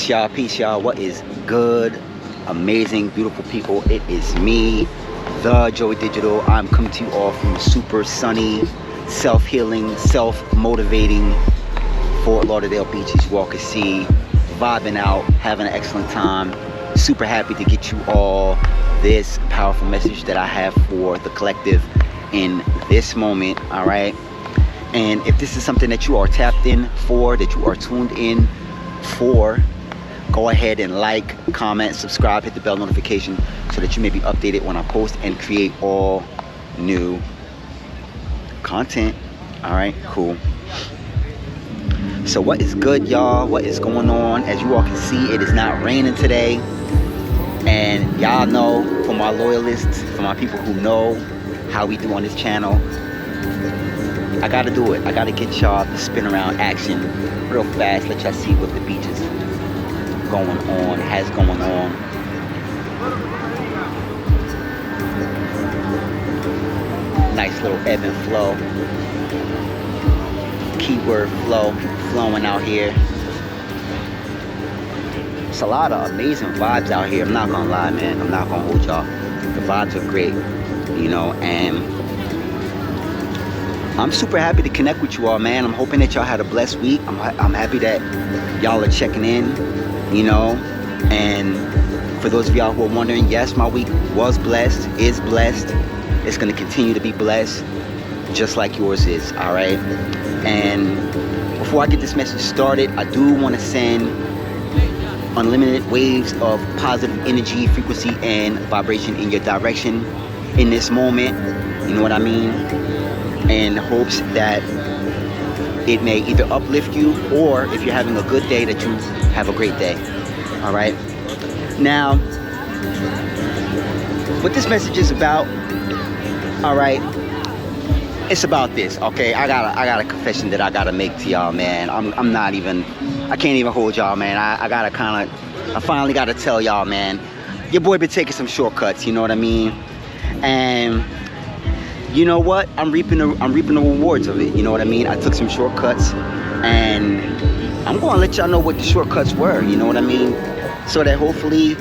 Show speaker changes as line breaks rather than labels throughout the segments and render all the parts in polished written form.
Peace, y'all. What is good? Amazing, beautiful people. It is me, the Joey Digital. I'm coming to you all from super sunny, self-healing, self-motivating Fort Lauderdale Beach, as you all can see. Vibing out, having an excellent time. Super happy to get you all this powerful message that I have for the collective in this moment, all right? And if this is something that you are tapped in for, that you are tuned in for, go ahead and like, comment, subscribe, hit the bell notification so that you may be updated when I post and create all new content. All right, cool. So what is good, y'all? What is going on? As you all can see, it is not raining today. And y'all know, for my loyalists, for my people who know how we do on this channel, I gotta do it. I gotta get y'all the spin around action real fast. Let y'all see what the beach is going on, has going on. Nice little ebb and flow. Keyword flow, flowing out here. It's a lot of amazing vibes out here. I'm not gonna lie, man. I'm not gonna hold y'all. The vibes are great, you know, and I'm super happy to connect with you all, man. I'm hoping that y'all had a blessed week. I'm happy that y'all are checking in, you know. And for those of y'all who are wondering, yes, my week was blessed, is blessed. It's gonna continue to be blessed, just like yours is, all right? And before I get this message started, I do wanna send unlimited waves of positive energy, frequency, and vibration in your direction in this moment. You know what I mean? In hopes that it may either uplift you, or if you're having a good day, that you have a great day. All right. Now, what this message is about, all right, it's about this. Okay, I got a confession that I gotta make to y'all, man. I can't even hold y'all, man. I finally gotta tell y'all, man. Your boy been taking some shortcuts. You know what I mean? And you know what? I'm reaping the rewards of it. You know what I mean? I took some shortcuts, and I'm gonna let y'all know what the shortcuts were. You know what I mean? So that hopefully,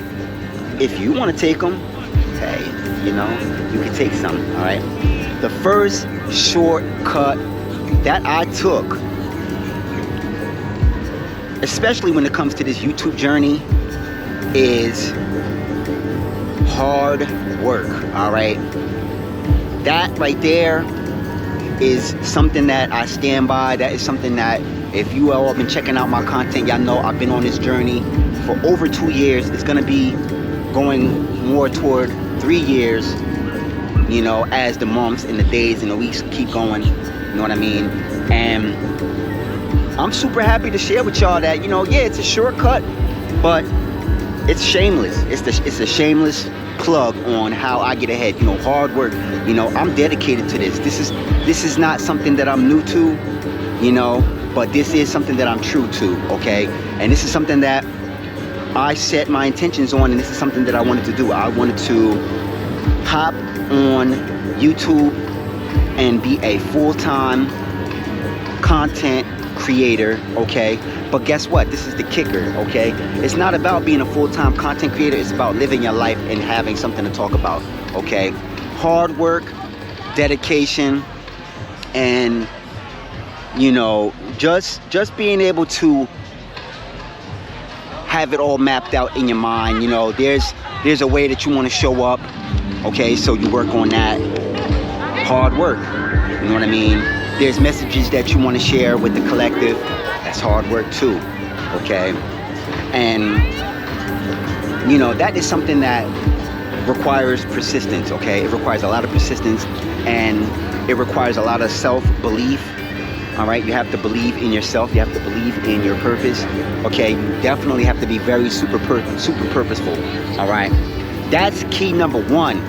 if you want to take them, hey, you know, you can take some. All right. The first shortcut that I took, especially when it comes to this YouTube journey, is hard work. All right. That right there is something that I stand by. That is something that, if you all have been checking out my content, y'all know I've been on this journey for over 2 years. It's gonna be going more toward 3 years, you know, as the months and the days and the weeks keep going. You know what I mean? And I'm super happy to share with y'all that, you know, yeah, it's a shortcut, but it's shameless. It's a shameless plug on how I get ahead. You know, hard work. You know, I'm dedicated to this. This is not something that I'm new to, you know, but this is something that I'm true to, okay? And this is something that I set my intentions on, and this is something that I wanted to do. I wanted to hop on YouTube and be a full-time content creator, okay? But guess what? This is the kicker, okay? It's not about being a full-time content creator. It's about living your life and having something to talk about, okay? Hard work, dedication, and, you know, just being able to have it all mapped out in your mind. You know, there's a way that you want to show up, okay? So you work on that. Hard work, you know what I mean? There's messages that you want to share with the collective. That's hard work too, okay? And, you know, that is something that requires persistence, okay? It requires a lot of persistence, and it requires a lot of self-belief, all right? You have to believe in yourself. You have to believe in your purpose, okay? You definitely have to be very super purposeful, all right? That's key number one.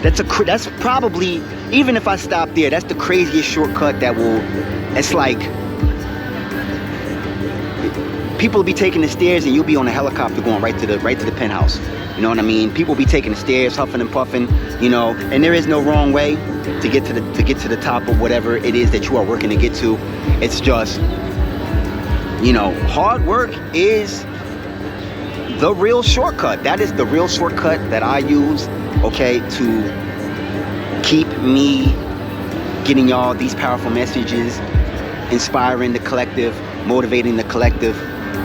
That's probably, even if I stop there, that's the craziest shortcut that will, it's like, people will be taking the stairs and you'll be on a helicopter going right to the penthouse. You know what I mean? People will be taking the stairs, huffing and puffing, you know, and there is no wrong way to get to the top of whatever it is that you are working to get to. It's just, you know, hard work is the real shortcut. That is the real shortcut that I use, okay, to keep me getting y'all these powerful messages, inspiring the collective, motivating the collective,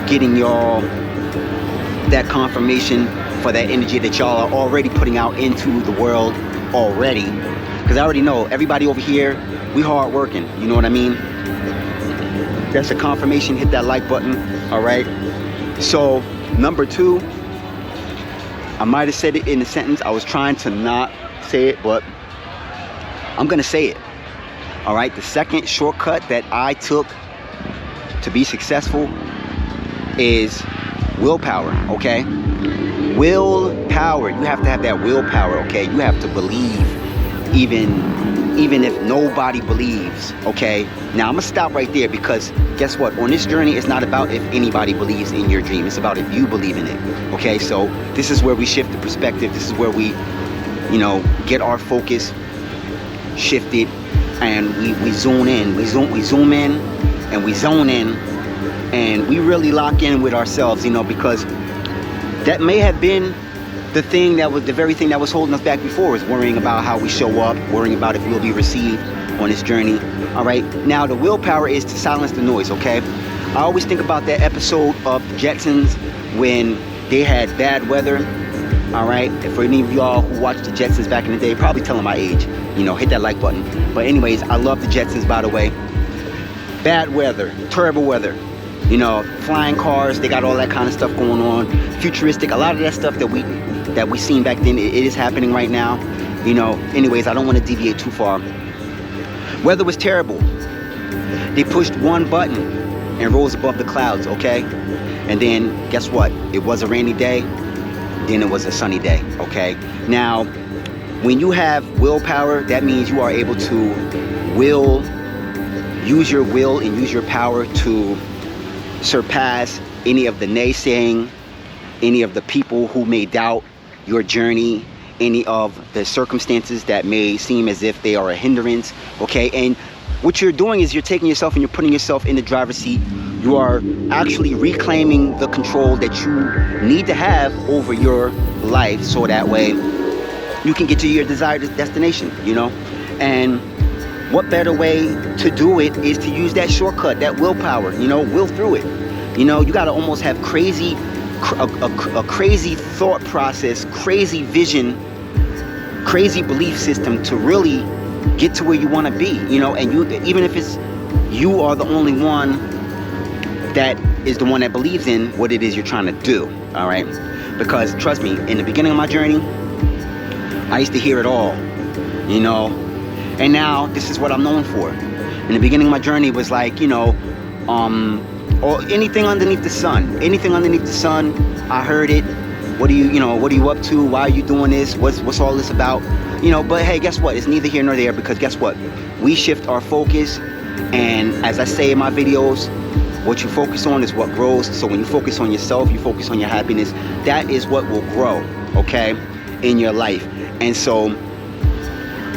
getting y'all that confirmation for that energy that y'all are already putting out into the world already. Because I already know everybody over here, we hard working, you know what I mean? That's a confirmation. Hit that like button. All right, so number 2, I might have said it in a sentence. I was trying to not say it, but I'm gonna say it. All right, the second shortcut that I took to be successful is willpower. Okay, willpower. You have to have that willpower. Okay, you have to believe even if nobody believes. Okay, now I'm gonna stop right there, because guess what, on this journey it's not about if anybody believes in your dream, it's about if you believe in it. Okay, so this is where we shift the perspective. This is where we, you know, get our focus shifted, and we zoom in, we zoom in, and we zone in, and we really lock in with ourselves, you know, because that may have been the thing that was the very thing that was holding us back before, is worrying about how we show up, worrying about if we'll be received on this journey. All right, now the willpower is to silence the noise. Okay, I always think about that episode of the Jetsons when they had bad weather. All right, and for any of y'all who watched the Jetsons back in the day, probably telling my age, you know, hit that like button. But anyways, I love the Jetsons, by the way. Bad weather, terrible weather, you know, flying cars, they got all that kind of stuff going on, futuristic, a lot of that stuff that we seen back then, it is happening right now, you know. Anyways, I don't want to deviate too far. Weather was terrible. They pushed one button and rose above the clouds. Okay, and then guess what, it was a rainy day, then it was a sunny day. Okay, now when you have willpower, that means you are able to use your will and use your power to surpass any of the naysaying, any of the people who may doubt your journey, any of the circumstances that may seem as if they are a hindrance. Okay, and what you're doing is you're taking yourself and you're putting yourself in the driver's seat. You are actually reclaiming the control that you need to have over your life, so that way you can get to your desired destination, you know. And what better way to do it is to use that shortcut, that willpower, you know, will through it. You know, you got to almost have a crazy thought process, crazy vision, crazy belief system to really get to where you want to be, you know. And you, even if it's you are the only one that is the one that believes in what it is you're trying to do. All right, because trust me, in the beginning of my journey, I used to hear it all, you know, and now this is what I'm known for. In the beginning of my journey, it was like, you know, or anything underneath the sun, I heard it. What are you up to? Why are you doing this? What's all this about? You know, but hey, guess what? It's neither here nor there, because guess what? We shift our focus, and as I say in my videos, what you focus on is what grows. So when you focus on yourself, you focus on your happiness, that is what will grow, okay, in your life. And so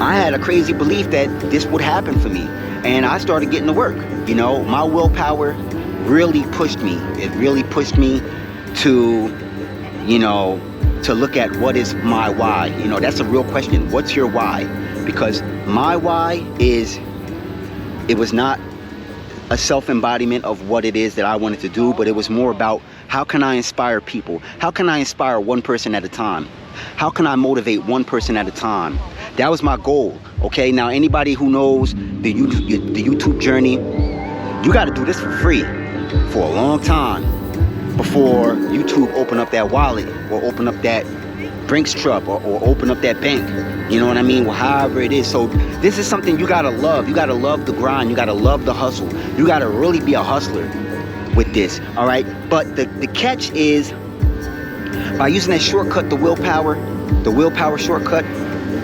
I had a crazy belief that this would happen for me, and I started getting to work. You know, my willpower really pushed me. It really pushed me to, you know, to look at what is my why. You know, that's a real question. What's your why? Because my why is, it was not a self-embodiment of what it is that I wanted to do, but it was more about how can I inspire people? How can I inspire one person at a time? How can I motivate one person at a time? That was my goal. Okay, now anybody who knows the YouTube journey, you got to do this for free for a long time before YouTube open up that wallet, or open up that Brinks truck, or open up that bank. You know what I mean? Well, however it is. So this is something you gotta love. You gotta love the grind. You gotta love the hustle. You gotta really be a hustler with this. All right. But the catch is, by using that shortcut, the willpower shortcut,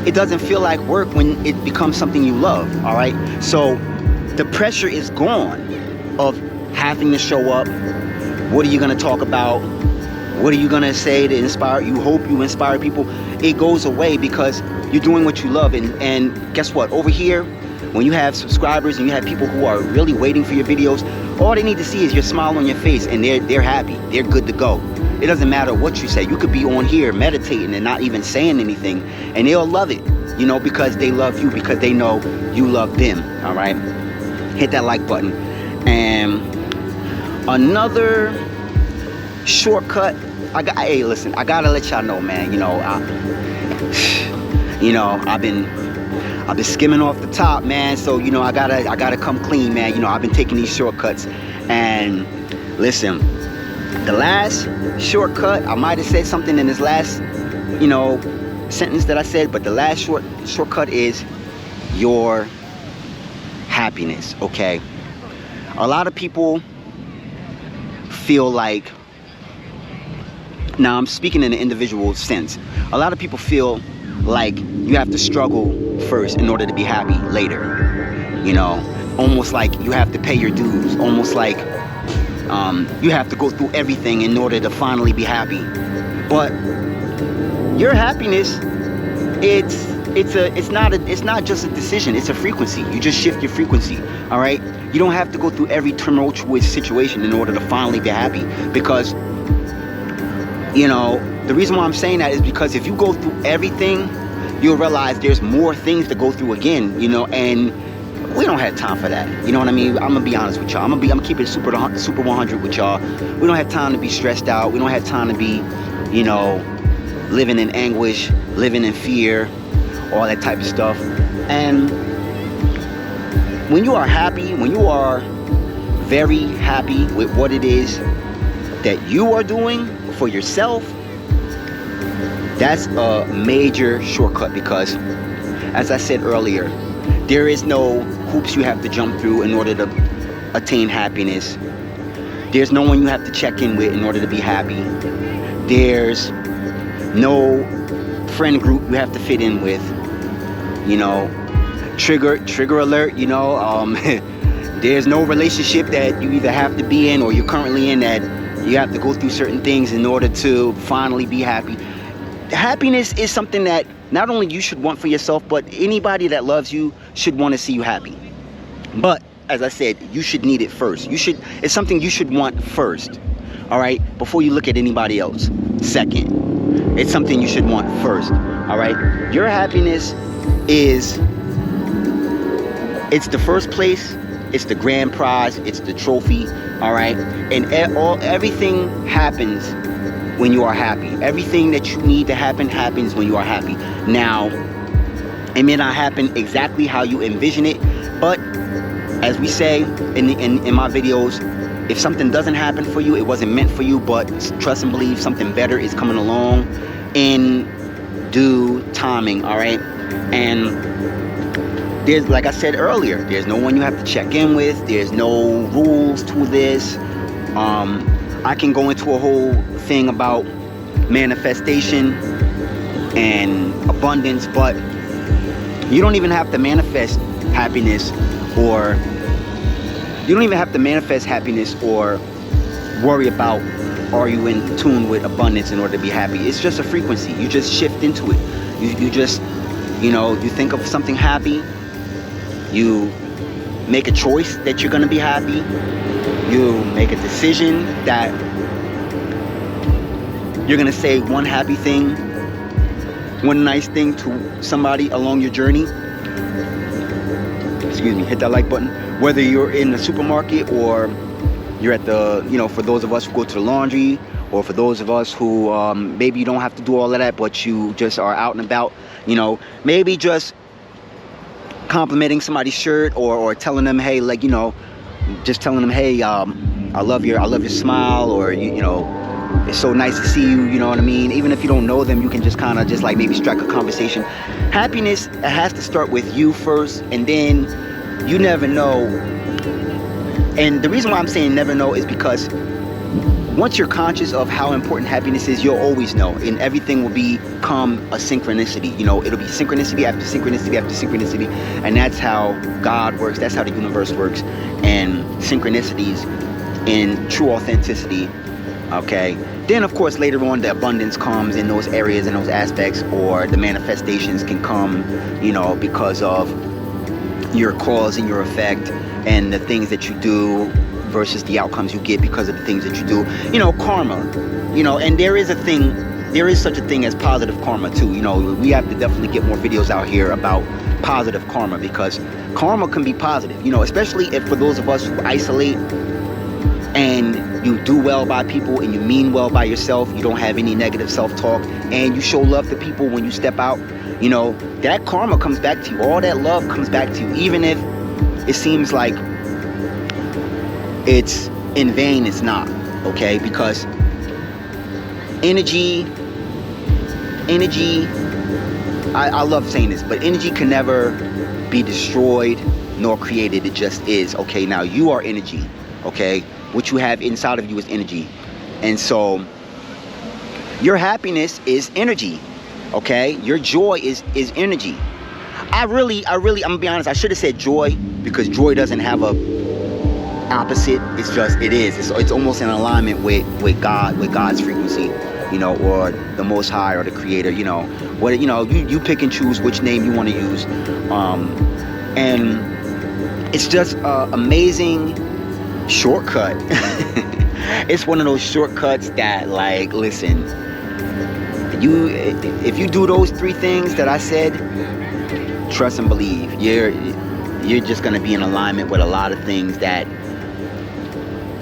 it doesn't feel like work when it becomes something you love. All right. So the pressure is gone of having to show up. What are you gonna talk about? What are you gonna say to inspire? You hope you inspire people. It goes away because you're doing what you love. And guess what? Over here, when you have subscribers and you have people who are really waiting for your videos, All they need to see is your smile on your face, and they're happy. They're good to go. It doesn't matter what you say. You could be on here meditating and not even saying anything, and they'll love it, you know, because they love you, because they know you love them. All right, hit that like button. And another shortcut, hey, listen, I gotta let y'all know, man. I've been skimming off the top, man. So I gotta come clean, man. I've been taking these shortcuts, and listen, the last shortcut, I might have said something in this last, sentence that I said, but the last shortcut is your happiness. Okay, a lot of people feel like, now I'm speaking in an individual sense, a lot of people feel like you have to struggle first in order to be happy later. Almost like you have to pay your dues, almost like you have to go through everything in order to finally be happy. But your happiness, it's not just a decision, it's a frequency. You just shift your frequency. All right, you don't have to go through every tumultuous situation in order to finally be happy, because the reason why I'm saying that is because if you go through everything, you'll realize there's more things to go through again, and we don't have time for that. You know what I mean? I'm gonna be honest with y'all. I'm gonna keep it super 100 with y'all. We don't have time to be stressed out. We don't have time to be, living in anguish, living in fear, all that type of stuff. And when you are happy, when you are very happy with what it is that you are doing for yourself, that's a major shortcut, because as I said earlier, there is no hoops you have to jump through in order to attain happiness. There's no one you have to check in with in order to be happy. There's no friend group you have to fit in with. Trigger alert, there's no relationship that you either have to be in or you're currently in that you have to go through certain things in order to finally be happy. Happiness is something that not only you should want for yourself, but anybody that loves you should want to see you happy. But as I said, you should need it first. It's something you should want first. All right, before you look at anybody else. Second, it's something you should want first. All right, your happiness it's the first place, it's the grand prize, it's the trophy. All right, and everything happens when you are happy. Everything that you need to happen happens when you are happy. Now, it may not happen exactly how you envision it, but as we say in my videos, if something doesn't happen for you, it wasn't meant for you, but trust and believe something better is coming along in due timing. All right, and there's, like I said earlier, there's no one you have to check in with. There's no rules to this. I can go into a whole thing about manifestation and abundance, but you don't even have to manifest happiness, or worry about, are you in tune with abundance in order to be happy. It's just a frequency. You just shift into it. You just you think of something happy, you make a choice that you're going to be happy, you make a decision that you're going to say one happy thing, one nice thing to somebody along your journey. Excuse me, hit that like button. Whether you're in the supermarket, or you're at the, for those of us who go to the laundry, or for those of us who maybe you don't have to do all of that, but you just are out and about, maybe just complimenting somebody's shirt, or telling them, hey, like, just telling them, hey, I love your smile, or it's so nice to see you, you know what I mean? Even if you don't know them, you can just kind of just like maybe strike a conversation. Happiness, it has to start with you first, and then you never know. And the reason why I'm saying never know is because once you're conscious of how important happiness is, you'll always know, and everything will become a synchronicity. It'll be synchronicity after synchronicity after synchronicity, and that's how God works. That's how the universe works. And synchronicities in true authenticity. Okay, then of course later on the abundance comes in those areas and those aspects, or the manifestations can come, because of your cause and your effect, and the things that you do versus the outcomes you get because of the things that you do. You know, karma, you know, and there is such a thing as positive karma too. You know, we have to definitely get more videos out here about positive karma, because karma can be positive, you know, especially if for those of us who isolate and you do well by people and you mean well by yourself, you don't have any negative self-talk, and you show love to people when you step out, you know, that karma comes back to you. All that love comes back to you, even if it seems like it's in vain. It's not, okay? Because energy, I love saying this, but energy can never be destroyed nor created. It just is, okay? Now, you are energy, okay? What you have inside of you is energy. And so your happiness is energy, okay? Your joy is energy. I'm gonna be honest, I should have said joy, because joy doesn't have a opposite. It's just, it is. It's almost in alignment with God, with God's frequency, you know, or the Most High, or the Creator, you know. What, you know, you pick and choose which name you want to use. And it's just an amazing shortcut. It's one of those shortcuts that, like, listen, if you do those 3 things that I said, trust and believe, you're just going to be in alignment with a lot of things that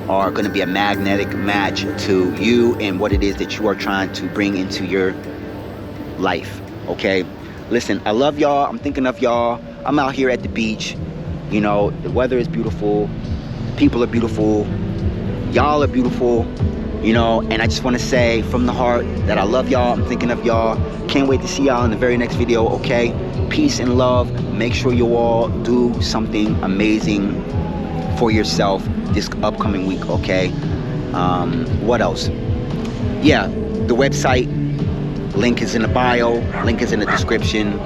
are going to be a magnetic match to you and what it is that you are trying to bring into your life, okay? Listen, I love y'all. I'm thinking of y'all. I'm out here at the beach. You know, the weather is beautiful. People are beautiful. Y'all are beautiful. You know, and I just want to say from the heart that I love y'all. I'm thinking of y'all. Can't wait to see y'all in the very next video, okay? Peace and love. Make sure you all do something amazing for yourself this upcoming week, okay? What else? Yeah, the website link is in the bio, link is in the description.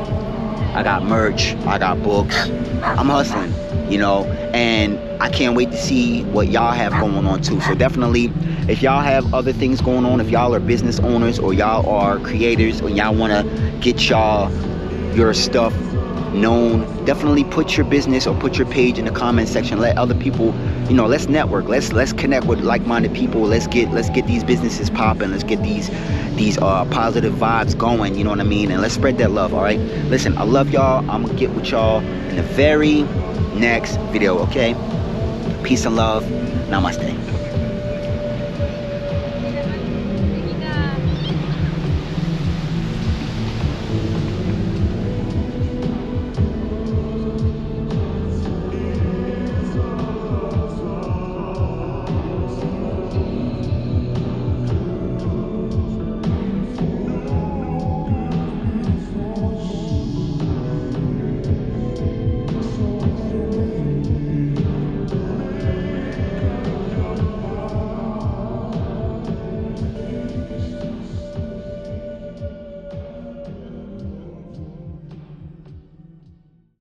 I got merch, I got books. I'm hustling, you know, and I can't wait to see what y'all have going on too. So definitely, if y'all have other things going on, if y'all are business owners or y'all are creators or y'all want to get your stuff known, definitely put your business or put your page in the comment section. Let other people, you know, let's network, let's connect with like-minded people. Let's get these businesses popping. Let's get these positive vibes going, you know what I mean? And let's spread that love. All right, listen, I love y'all. I'm gonna get with y'all in the very next video, okay? Peace and love. Namaste.